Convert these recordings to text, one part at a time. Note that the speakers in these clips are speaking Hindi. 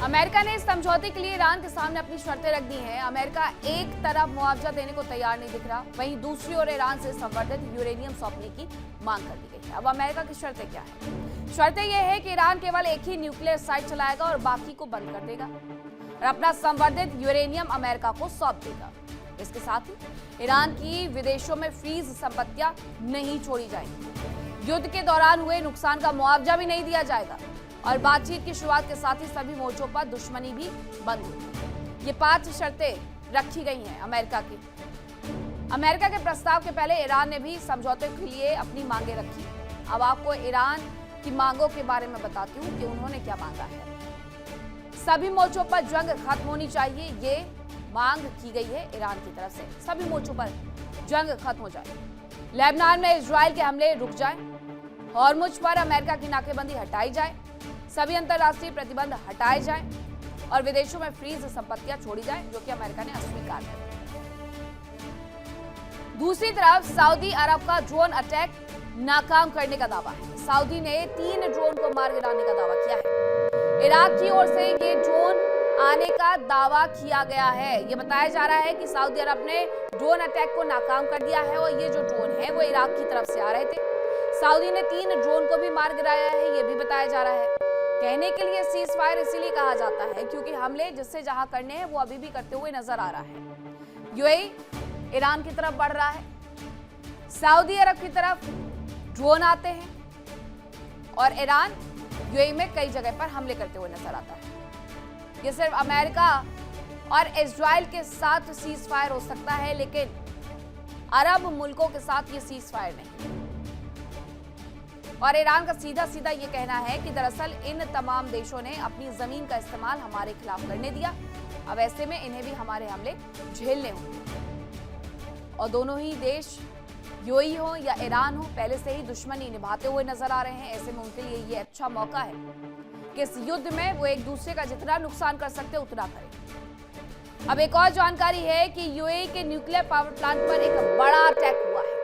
अमेरिका ने इस समझौते के लिए ईरान के सामने अपनी शर्तें रख दी हैं। अमेरिका एक तरफ मुआवजा देने को तैयार नहीं दिख रहा, वहीं दूसरी ओर ईरान से संवर्धित यूरेनियम सौंपने की मांग कर दी गई है। अब अमेरिका की शर्तें क्या है? शर्तें यह है कि ईरान केवल एक ही न्यूक्लियर साइट चलाएगा और बाकी को बंद कर देगा और अपना संवर्धित यूरेनियम अमेरिका को सौंप देगा। इसके साथ ही ईरान की विदेशों में फ्रीज संपत्तियां नहीं छोड़ी जाएंगी, युद्ध के दौरान हुए नुकसान का मुआवजा भी नहीं दिया जाएगा और बातचीत की शुरुआत के साथ ही सभी मोर्चों पर दुश्मनी भी बंद हुई। ये 5 शर्तें रखी गई हैं अमेरिका की। अमेरिका के प्रस्ताव के पहले ईरान ने भी समझौते के लिए अपनी मांगे रखी। अब आपको ईरान की मांगों के बारे में बताती हूँ कि उन्होंने क्या मांगा है। सभी मोर्चों पर जंग खत्म होनी चाहिए, ये मांग की गई है ईरान की तरफ से। सभी मोर्चों पर जंग खत्म हो जाए, लेबनान में इजराइल के हमले रुक जाए, हॉर्मुज पर अमेरिका की नाकेबंदी हटाई जाए, सभी अंतर्राष्ट्रीय प्रतिबंध हटाए जाएं और विदेशों में फ्रीज संपत्तियां छोड़ी जाएं, जो कि अमेरिका ने अस्वीकार कर दी। दूसरी तरफ सऊदी अरब का ड्रोन अटैक नाकाम करने का दावा है। सऊदी ने 3 ड्रोन को मार गिराने का दावा किया है। इराक की ओर से ये ड्रोन आने का दावा किया गया है। ये बताया जा रहा है कि सऊदी अरब ने ड्रोन अटैक को नाकाम कर दिया है और ये जो ड्रोन है वो इराक की तरफ से आ रहे थे। सऊदी ने 3 ड्रोन को भी मार गिराया है, ये भी बताया जा रहा है। कहने के लिए सीज फायर इसीलिए कहा जाता है क्योंकि हमले जिससे जहां करने हैं वो अभी भी करते हुए नजर आ रहा है। यूएई ईरान की तरफ बढ़ रहा है, सऊदी अरब की तरफ ड्रोन आते हैं और ईरान यूएई में कई जगह पर हमले करते हुए नजर आता है। ये सिर्फ अमेरिका और इजराइल के साथ सीज फायर हो सकता है, लेकिन अरब मुल्कों के साथ ये सीज फायर नहीं। और ईरान का सीधा ये कहना है कि दरअसल इन तमाम देशों ने अपनी जमीन का इस्तेमाल हमारे खिलाफ करने दिया, अब ऐसे में इन्हें भी हमारे हमले झेलने होंगे। और दोनों ही देश यूएई हो या ईरान हो, पहले से ही दुश्मनी निभाते हुए नजर आ रहे हैं। ऐसे में उनके लिए ये अच्छा मौका है कि इस युद्ध में वो एक दूसरे का जितना नुकसान कर सकते उतना करें। अब एक और जानकारी है कि यूएई के न्यूक्लियर पावर प्लांट पर एक बड़ा अटैक हुआ है।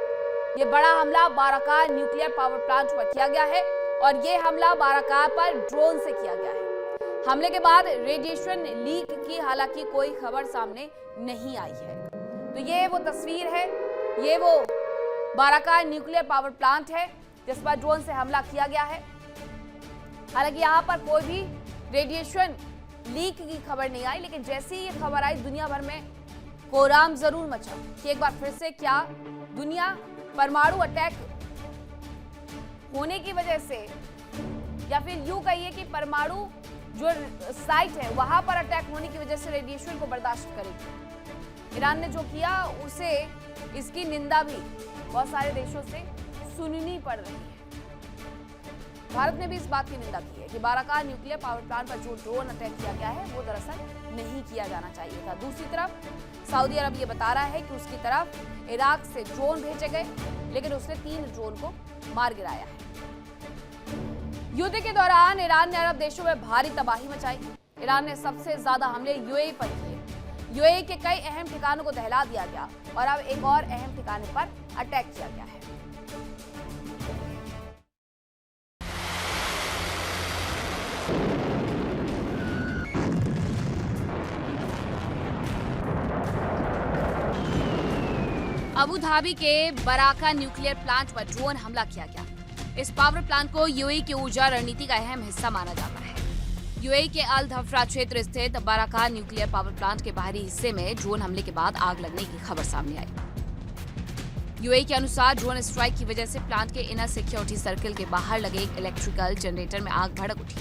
ये बड़ा हमला बाराका न्यूक्लियर पावर प्लांट पर किया गया है और ये हमला बाराका पर ड्रोन से किया गया है। हमले के बाद रेडिएशन लीक की हालांकि कोई खबर सामने नहीं आई है। तो ये वो तस्वीर है, ये वो बाराका न्यूक्लियर पावर प्लांट है जिस पर ड्रोन से हमला किया गया है। हालांकि यहाँ पर कोई भी रेडिएशन लीक की खबर नहीं आई, लेकिन जैसे ही ये खबर आई दुनिया भर में कोहराम जरूर मचा कि एक बार फिर से क्या दुनिया परमाणु अटैक होने की वजह से, या फिर यूं कहिए कि परमाणु जो साइट है वहां पर अटैक होने की वजह से रेडिएशन को बर्दाश्त करेगी। ईरान ने जो किया उसे इसकी निंदा भी बहुत सारे देशों से सुननी पड़ रही है। भारत ने भी इस बात की निंदा की है कि बाराका न्यूक्लियर पावर प्लांट पर जो ड्रोन अटैक किया गया है वो दरअसल नहीं किया जाना चाहिए था। दूसरी तरफ सऊदी अरब ये बता रहा है कि उसकी तरफ इराक से ड्रोन भेजे गए, लेकिन उसने 3 ड्रोन को मार गिराया है। युद्ध के दौरान ईरान ने अरब देशों में भारी तबाही मचाई। ईरान ने सबसे ज्यादा हमले यूएई पर किए। यूएई के कई अहम ठिकानों को दहला दिया गया और अब एक और अहम ठिकाने पर अटैक किया गया है। अबू धाबी के बाराका न्यूक्लियर प्लांट पर ड्रोन हमला किया गया। इस पावर प्लांट को यूएई की ऊर्जा रणनीति का अहम हिस्सा माना जाता है। यूएई के अल धफ्रा क्षेत्र स्थित बाराका न्यूक्लियर पावर प्लांट के बाहरी हिस्से में ड्रोन हमले के बाद आग लगने की खबर सामने आई। यूएई के अनुसार ड्रोन स्ट्राइक की वजह से प्लांट के इनर सिक्योरिटी सर्किल के बाहर लगे एक इलेक्ट्रिकल जनरेटर में आग भड़क उठी।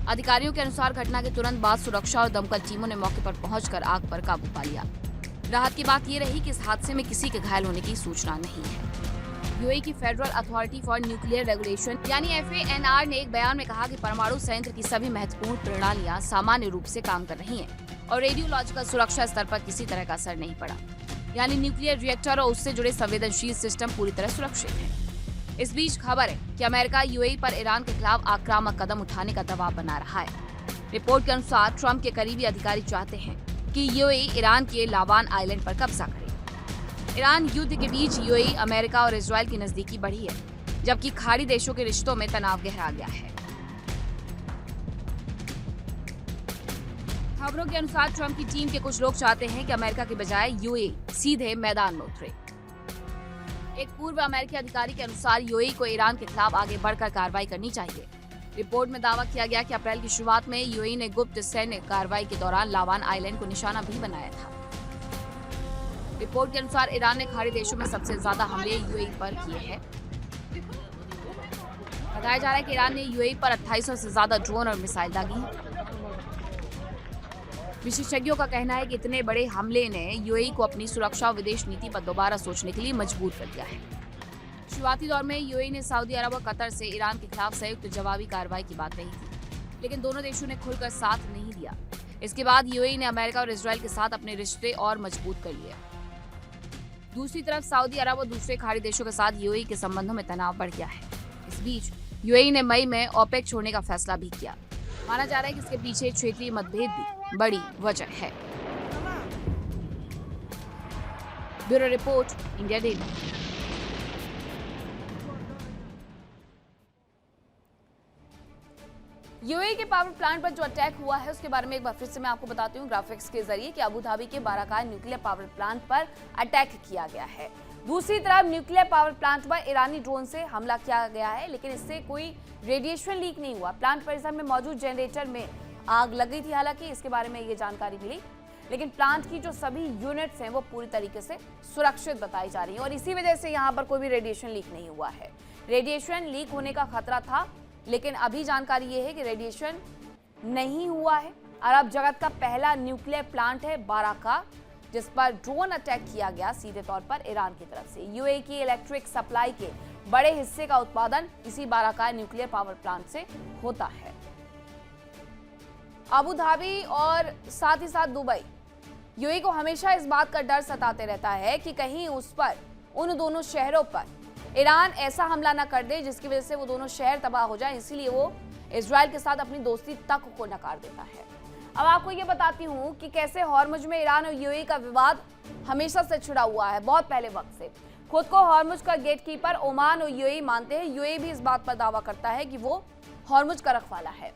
अधिकारियों के अनुसार घटना के तुरंत बाद सुरक्षा और दमकल टीमों ने मौके पर पहुंचकर आग पर काबू पा लिया। राहत की बात यह रही कि इस हादसे में किसी के घायल होने की सूचना नहीं है। यूएई की federal authority for nuclear regulation यानी FANR ने एक बयान में कहा कि परमाणु संयंत्र की सभी महत्वपूर्ण प्रणालियां सामान्य रूप से काम कर रही हैं और रेडियोलॉजिकल सुरक्षा स्तर पर किसी तरह का असर नहीं पड़ा, यानी न्यूक्लियर रिएक्टर और उससे जुड़े संवेदनशील सिस्टम पूरी तरह सुरक्षित है। इस बीच खबर है कि अमेरिका यूएई पर ईरान के खिलाफ आक्रामक कदम उठाने का दबाव बना रहा है। रिपोर्ट के अनुसार ट्रंप के करीबी अधिकारी चाहते हैं कि यूएई ईरान के लावान आइलैंड पर कब्जा करे। ईरान युद्ध के बीच यूएई, अमेरिका और इजराइल की नजदीकी बढ़ी है, जबकि खाड़ी देशों के रिश्तों में तनाव गहरा गया है। खबरों के अनुसार ट्रंप की टीम के कुछ लोग चाहते हैं कि अमेरिका के बजाय यूएई सीधे मैदान में उतरे। एक पूर्व अमेरिकी अधिकारी के अनुसार यूएई को ईरान के खिलाफ आगे बढ़कर कार्रवाई करनी चाहिए। रिपोर्ट में दावा किया गया कि अप्रैल की शुरुआत में यूएई ने गुप्त सैन्य कार्रवाई के दौरान लावान आइलैंड को निशाना भी बनाया था। रिपोर्ट के अनुसार ईरान ने खाड़ी देशों में सबसे ज्यादा हमले यूएई पर किए हैं। बताया जा रहा है कि ईरान ने यूएई पर 2800 से ज्यादा ड्रोन और मिसाइल दागी हैं। विशेषज्ञों का कहना है कि इतने बड़े हमले ने यूएई को अपनी सुरक्षा और विदेश नीति पर दोबारा सोचने के लिए मजबूर कर दिया है। शुरुआती दौर में यूएई ने सऊदी अरब और कतर से ईरान के खिलाफ संयुक्त जवाबी कार्रवाई की बात कही थी, लेकिन दोनों देशों ने खुलकर साथ नहीं दिया। इसके बाद यूएई ने अमेरिका और इजरायल के साथ अपने रिश्ते और मजबूत कर लिए। दूसरी तरफ सऊदी अरब और दूसरे खाड़ी देशों के साथ यूएई के संबंधों में तनाव बढ़ गया है। इस बीच यूएई ने मई में ओपेक छोड़ने का फैसला भी किया। माना जा रहा है कि इसके पीछे क्षेत्रीय मतभेद भी बड़ी वजह है। Bureau report, India daily. UAE के पावर प्लांट पर जो अटैक हुआ है उसके बारे में एक बार फिर से मैं आपको बताती हूँ ग्राफिक्स के जरिए कि अबू धाबी के बाराका न्यूक्लियर पावर प्लांट पर अटैक किया गया है। दूसरी तरफ न्यूक्लियर पावर प्लांट पर ईरानी ड्रोन से हमला किया गया है, लेकिन इससे कोई रेडिएशन लीक नहीं हुआ। प्लांट परिसर में मौजूद जनरेटर में आग लग गई थी, हालांकि इसके बारे में ये जानकारी मिली, लेकिन प्लांट की जो सभी यूनिट्स हैं वो पूरी तरीके से सुरक्षित बताई जा रही है और इसी वजह से यहाँ पर कोई भी रेडिएशन लीक नहीं हुआ है। रेडिएशन लीक होने का खतरा था, लेकिन अभी जानकारी ये है कि रेडिएशन नहीं हुआ है। अरब जगत का पहला न्यूक्लियर प्लांट है बाराका, जिस पर ड्रोन अटैक किया गया सीधे तौर पर ईरान की तरफ से। यूएई की इलेक्ट्रिक सप्लाई के बड़े हिस्से का उत्पादन इसी बाराका न्यूक्लियर पावर प्लांट से होता है। अबू धाबी और साथ ही साथ दुबई, यूएई को हमेशा इस बात का डर सताते रहता है कि कहीं उस पर, उन दोनों शहरों पर ईरान ऐसा हमला न कर दे जिसकी वजह से वो दोनों शहर तबाह हो जाए, इसीलिए वो इजराइल के साथ अपनी दोस्ती तक को नकार देता है। अब आपको ये बताती हूँ कि कैसे हॉर्मुज में ईरान और यूएई का विवाद हमेशा से छिड़ा हुआ है, बहुत पहले वक्त से। खुद को हॉर्मुज का गेटकीपर ओमान और यूएई मानते हैं। यूएई भी इस बात पर दावा करता है कि वो हॉर्मुज का रखवाला है।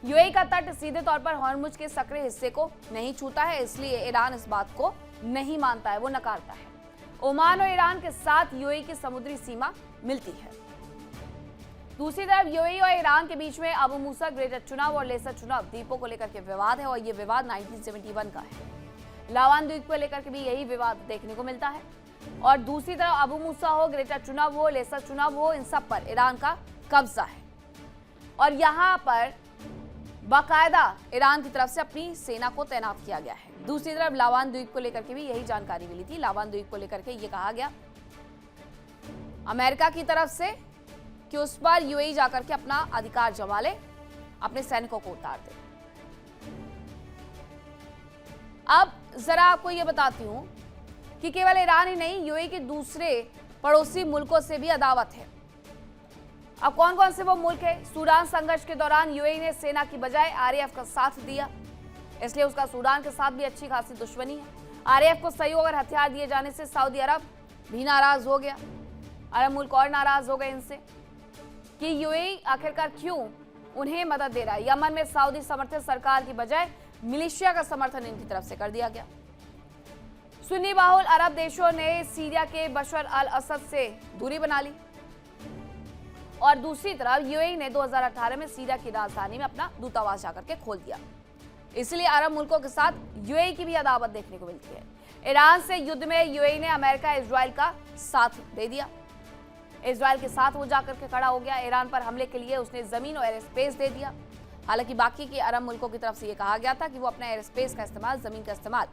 यूएई का तट सीधे तौर पर हॉर्मुज के सक्रिय हिस्से को नहीं छूता है, इसलिए ईरान इस बात को नहीं मानता है, वो नकारता है। ओमान और ईरान के साथ यूएई की समुद्री सीमा मिलती है। दूसरी तरफ यूएई और ईरान के बीच में अबू मूसा ग्रेटर चुनाव और लेसर चुनाव द्वीपों को लेकर के विवाद है और ये विवाद 1971 का है। लावान द्वीप को लेकर के भी यही विवाद देखने को मिलता है। और दूसरी तरफ अबू मूसा हो, ग्रेटर चुनाव हो, लेसर चुनाव हो, इन सब पर ईरान का कब्जा है और यहाँ पर बाकायदा ईरान की तरफ से अपनी सेना को तैनात किया गया है। दूसरी तरफ लावान द्वीप को लेकर के भी यही जानकारी मिली थी। लावान द्वीप को लेकर के ये कहा गया अमेरिका की तरफ से कि उस पर यूएई जाकर के अपना अधिकार जमा ले, अपने सैनिकों को उतार दे। अब जरा आपको ये बताती हूं कि केवल ईरान ही नहीं, यूएई के दूसरे पड़ोसी मुल्कों से भी अदावत है। अब कौन कौन से वो मुल्क है? सूडान संघर्ष के दौरान यूएई ने सेना की बजाय आरएएफ का साथ दिया, इसलिए उसका सूडान के साथ भी अच्छी खासी दुश्मनी है। आरएएफ को सहयोग और हथियार दिए जाने से सऊदी अरब भी नाराज हो गया। अरब मुल्क और नाराज हो गए इनसे कि यूएई आखिरकार क्यों उन्हें मदद दे रहा है। यमन में सऊदी समर्थित सरकार की बजाय मिलिशिया का समर्थन इनकी तरफ से कर दिया गया। सुन्नी बाहुल अरब देशों ने सीरिया के बशर अल असद से दूरी बना ली और दूसरी तरफ यूएई ने 2018 में सीरिया की राजधानी में अपना दूतावास जाकर के खोल दिया। इसलिए अरब मुल्कों के साथ यूएई की भी अदावत देखने को मिलती है। ईरान से युद्ध में यूएई ने अमेरिका इजराइल का साथ दे दिया। इजराइल के साथ वो जाकर के खड़ा हो गया। ईरान पर हमले के लिए उसने जमीन और एयर स्पेस दे दिया। हालांकि बाकी के अरब मुल्कों की तरफ से ये कहा गया था कि वो अपना एयर स्पेस का इस्तेमाल, जमीन का इस्तेमाल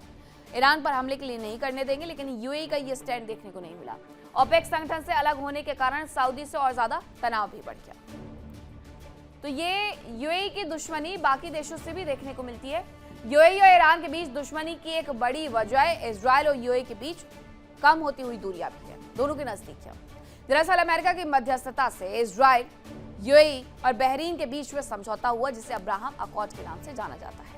ईरान पर हमले के लिए नहीं करने देंगे, लेकिन यूएई का ये स्टैंड देखने को नहीं मिला। ओपेक संगठन से अलग होने के कारण सऊदी से और ज्यादा तनाव भी बढ़ गया। तो ये यूएई की दुश्मनी बाकी देशों से भी देखने को मिलती है। यूएई और ईरान के बीच दुश्मनी की एक बड़ी वजह इजराइल और यूएई के बीच कम होती हुई दूरियां भी है, दोनों के नजदीक है। दरअसल अमेरिका की मध्यस्थता से इजराइल, यूएई और बहरीन के बीच में समझौता हुआ जिसे अब्राहम अकॉर्ड के नाम से जाना जाता है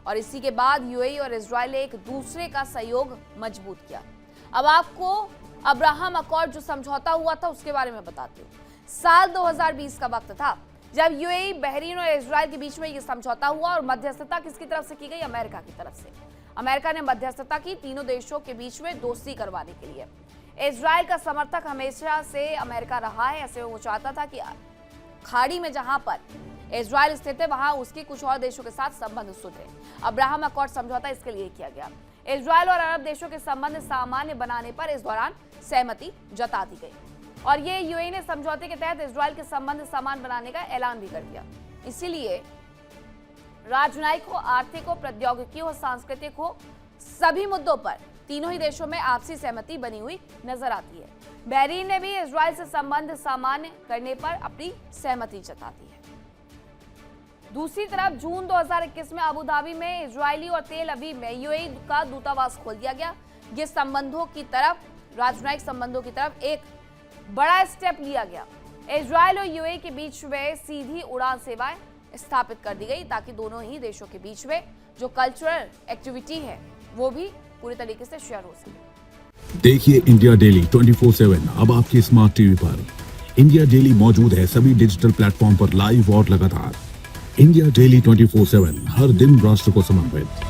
और इसी के बाद यूएई और इजराइल ने एक दूसरे का सहयोग मजबूत किया। अब आपको अब्राहम अकॉर्ड जो समझौता हुआ था उसके बारे में बताती हूँ। साल 2020 का वक्त था जब यूएई, बहरीन और इजराइल के बीच में ये समझौता हुआ और मध्यस्थता किसकी तरफ से की गई? अमेरिका की तरफ से। अमेरिका ने मध्यस्थता की तीनों देशों के बीच में दोस्ती करवाने के लिए। इजराइल का समर्थक हमेशा से अमेरिका रहा है। ऐसे में वो चाहता था कि खाड़ी में जहां पर इजराइल स्थित है वहां उसके कुछ और देशों के साथ संबंध सुधरे। अब्राहम अकॉर्ड समझौता इसके लिए किया गया। इजराइल और अरब देशों के संबंध सामान्य बनाने पर इस दौरान सहमति जता दी गई और ये यूएई ने समझौते के तहत इजराइल के संबंध सामान्य बनाने का ऐलान भी कर दिया। इसीलिए राजनयिक हो, आर्थिक हो, प्रौद्योगिकी हो, सांस्कृतिक हो, सभी मुद्दों पर तीनों ही देशों में आपसी सहमति बनी हुई नजर आती है। बहरीन ने भी इजराइल से संबंध सामान्य करने पर अपनी सहमति जता दी है। दूसरी तरफ जून 2021 में अबू धाबी में इजरायली और तेल अवीव में यूएई का दूतावास खोल दिया गया। ये संबंधों की तरफ, राजनयिक संबंधों की तरफ एक बड़ा स्टेप लिया गया। इजराइल और यूएई के बीच में सीधी उड़ान सेवाएं स्थापित कर दी गई ताकि दोनों ही देशों के बीच में जो कल्चरल एक्टिविटी है वो भी पूरी तरीके से शेयर हो सके। देखिए इंडिया डेली 24/7 अब आपके स्मार्ट टीवी पर। इंडिया डेली मौजूद है सभी डिजिटल प्लेटफॉर्म पर लाइव और लगातार। इंडिया डेली 24/7 हर दिन राष्ट्र को समर्पित।